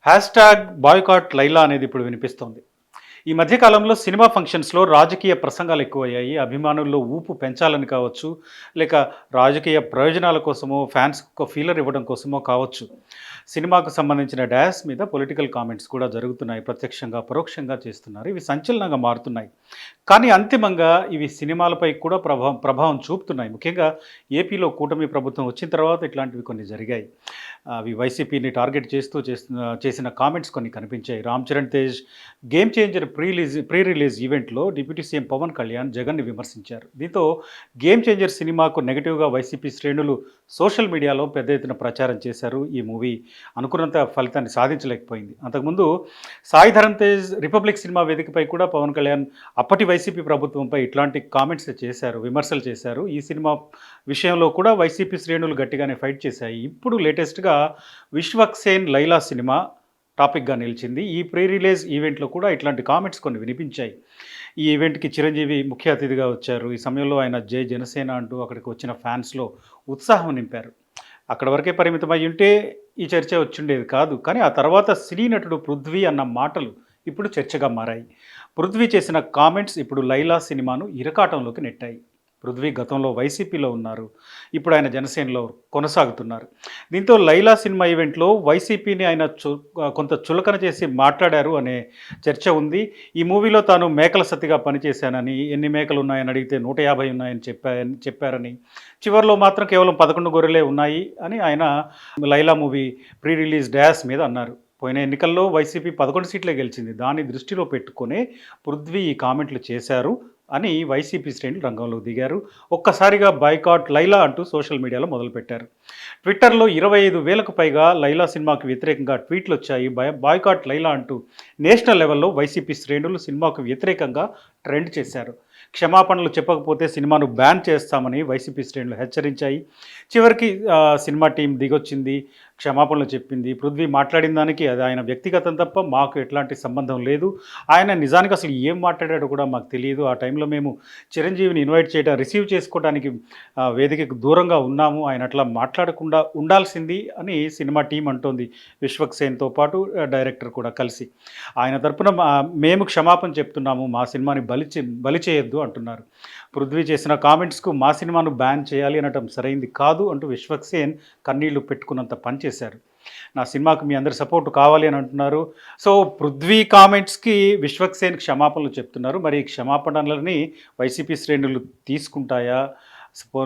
Hashtag boycott Laila అనేది ఇప్పుడు వినిపిస్తోంది. ఈ మధ్య కాలంలో సినిమా ఫంక్షన్స్‌లో రాజకీయ ప్రసంగాలు ఎక్కువయ్యాయి. అభిమానుల్లో ఊపు పెంచాలని కావచ్చు, లేక రాజకీయ ప్రయోజనాల కోసమో, ఫ్యాన్స్‌కి ఒక ఫీలర్ ఇవ్వడం కోసమో కావచ్చు. సినిమాకు సంబంధించిన డాష్ మీద పొలిటికల్ కామెంట్స్ కూడా జరుగుతున్నాయి. ప్రత్యక్షంగా, పరోక్షంగా చేస్తున్నారు. ఇవి సంచలనంగా మారుతున్నాయి. కానీ అంతిమంగా ఇవి సినిమాలపై కూడా ప్రభావం చూపుతున్నాయి. ముఖ్యంగా ఏపీలో కూటమి ప్రభుత్వం వచ్చిన తర్వాత ఇట్లాంటివి కొన్ని జరిగాయి. అవి వైసీపీని టార్గెట్ చేసిన కామెంట్స్ కొన్ని కనిపించాయి. Ram Charan Tej game changer pre release ఈవెంట్‌లో డిప్యూటీ సీఎం పవన్ కళ్యాణ్ జగన్‌ని విమర్శించారు. దీంతో గేమ్ చేంజర్ సినిమాకు నెగెటివ్‌గా వైసీపీ శ్రేణులు సోషల్ మీడియాలో పెద్ద ఎత్తున ప్రచారం చేశారు. ఈ మూవీ అనుకున్నంత ఫలితాన్ని సాధించలేకపోయింది. అంతకుముందు సాయి ధరమ్ తేజ్ రిపబ్లిక్ సినిమా వేదికపై కూడా పవన్ కళ్యాణ్ అప్పటి వైసీపీ ప్రభుత్వంపై ఇట్లాంటి కామెంట్స్ చేశారు, విమర్శలు చేశారు. ఈ సినిమా విషయంలో కూడా వైసీపీ శ్రేణులు గట్టిగానే ఫైట్ చేశాయి. ఇప్పుడు లేటెస్ట్‌గా విశ్వక్సేన్ లైలా సినిమా టాపిక్‌గా నిలిచింది. ఈ ప్రీ రిలీజ్ ఈవెంట్‌లో కూడా ఇట్లాంటి కామెంట్స్ కొన్ని వినిపించాయి. ఈ ఈవెంట్‌కి చిరంజీవి ముఖ్య అతిథిగా వచ్చారు. ఈ సమయంలో ఆయన జై జనసేన అంటూ అక్కడికి వచ్చిన ఫ్యాన్స్‌లో ఉత్సాహం నింపారు. అక్కడి వరకే పరిమితమై ఉంటే ఈ చర్చ వచ్చుండేది కాదు. కానీ ఆ తర్వాత సినీ నటుడు పృథ్వీ అన్న మాటలు ఇప్పుడు చర్చగా మారాయి. పృథ్వీ చేసిన కామెంట్స్ ఇప్పుడు లైలా సినిమాను ఇరకాటంలోకి నెట్టాయి. పృథ్వీ గతంలో వైసీపీలో ఉన్నారు. ఇప్పుడు ఆయన జనసేనలో కొనసాగుతున్నారు. దీంతో లైలా సినిమా ఈవెంట్‌లో వైసీపీని ఆయన కొంత చులకన చేసి మాట్లాడారు అనే చర్చ ఉంది. ఈ మూవీలో తాను మేకల సతిగా పనిచేశానని, ఎన్ని మేకలు ఉన్నాయని అడిగితే 150 ఉన్నాయని చెప్పారని, చివరిలో మాత్రం కేవలం 11 గొర్రెలే ఉన్నాయి అని ఆయన Laila movie pre release dash మీద అన్నారు. పోయిన ఎన్నికల్లో వైసీపీ 11 సీట్లే గెలిచింది. దాన్ని దృష్టిలో పెట్టుకునే పృథ్వీ ఈ కామెంట్లు చేశారు అని వైసీపీ శ్రేణులు రంగంలోకి దిగారు. ఒక్కసారిగా బాయ్‌కాట్ లైలా అంటూ సోషల్ మీడియాలో మొదలుపెట్టారు. ట్విట్టర్‌లో 25,000కు పైగా లైలా సినిమాకు వ్యతిరేకంగా ట్వీట్‌లొచ్చాయి. బాయ్‌కాట్ లైలా అంటూ నేషనల్ లెవెల్‌లో వైసీపీ శ్రేణులు సినిమాకు వ్యతిరేకంగా ట్రెండ్ చేశారు. క్షమాపణలు చెప్పకపోతే సినిమాను బ్యాన్ చేస్తామని వైసీపీ శ్రేణులు హెచ్చరించాయి. చివరికి సినిమా టీం దిగొచ్చింది. క్షమాపణలు చెప్పింది. పృథ్వీ మాట్లాడిన దానికి అది ఆయన వ్యక్తిగతం తప్ప మాకు ఎట్లాంటి సంబంధం లేదు. ఆయన నిజానికి అసలు ఏం మాట్లాడాడో కూడా మాకు తెలియదు. ఆ టైంలో మేము చిరంజీవిని ఇన్వైట్ చేయడం రిసీవ్ చేసుకోవడానికి వేదికకు దూరంగా ఉన్నాము. ఆయన అట్లా మాట్లాడకుండా ఉండాల్సింది అని సినిమా టీం అంటోంది. విశ్వక్సేన్‌తో పాటు డైరెక్టర్ కూడా కలిసి. ఆయన తరపున మేము క్షమాపణ చెప్తున్నాము. మా సినిమాని బలి చేయొద్దు అంటున్నారు. పృథ్వీ చేసిన కామెంట్స్‌కు మా సినిమాను బ్యాన్ చేయాలి అనటం సరైంది కాదు అంటూ విశ్వక్సేన్ కన్నీళ్లు పెట్టుకున్నంత పని చేశారు. నా సినిమాకు మీ అందరి సపోర్ట్ కావాలి అని అంటున్నారు. సో పృథ్వీ కామెంట్స్‌కి విశ్వక్సేన్ క్షమాపణలు చెప్తున్నారు. మరి ఈ క్షమాపణలని వైసీపీ శ్రేణులు తీసుకుంటాయా?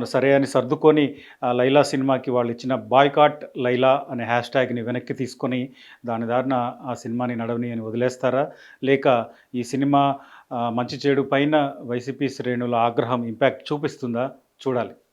సరే అని సర్దుకొని లైలా సినిమాకి వాళ్ళు ఇచ్చిన బాయ్‌కాట్ లైలా అనే హ్యాష్‌ట్యాగ్‌ని వెనక్కి తీసుకొని దాని దారిన ఆ సినిమాని నడవని అని వదిలేస్తారా? లేక ఈ సినిమా మంచి చెడు పైన వైసీపీ శ్రేణుల ఆగ్రహం ఇంపాక్ట్ చూపిస్తుందా? చూడాలి.